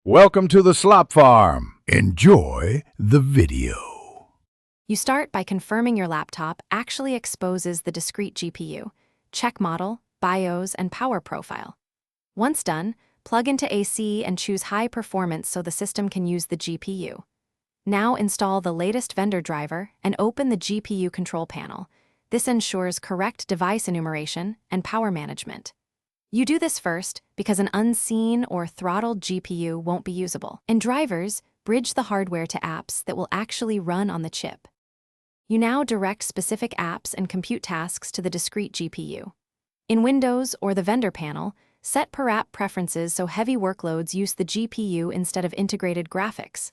Welcome to the Slop Farm. Enjoy the video. You start by confirming your laptop actually exposes the discrete GPU. Check model, BIOS, and power profile. Once done, plug into AC and choose high performance so the system can use the GPU. Now install the latest vendor driver and open the GPU control panel. This ensures correct device enumeration and power management. You do this first because an unseen or throttled GPU won't be usable, and drivers bridge the hardware to apps that will actually run on the chip. You now direct specific apps and compute tasks to the discrete GPU. In Windows or the vendor panel, set per app preferences so heavy workloads use the GPU instead of integrated graphics.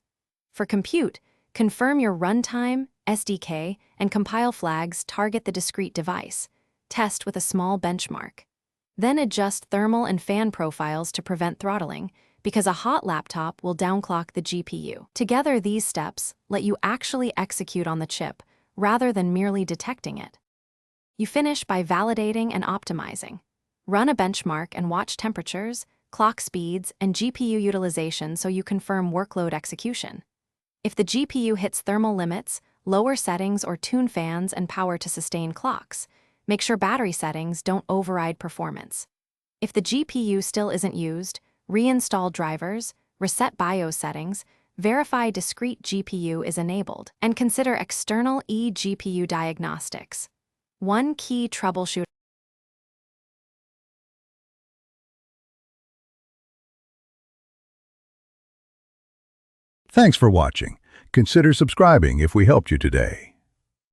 For compute, confirm your runtime, SDK, and compile flags target the discrete device. Test with a small benchmark. Then adjust thermal and fan profiles to prevent throttling, because a hot laptop will downclock the GPU. Together, these steps let you actually execute on the chip, rather than merely detecting it. You finish by validating and optimizing. Run a benchmark and watch temperatures, clock speeds, and GPU utilization so you confirm workload execution. If the GPU hits thermal limits, lower settings or tune fans and power to sustain clocks. Make sure battery settings don't override performance. If the GPU still isn't used, reinstall drivers, reset BIOS settings, verify discrete GPU is enabled, and consider external eGPU diagnostics. One key troubleshooter. Thanks for watching. Consider subscribing if we helped you today.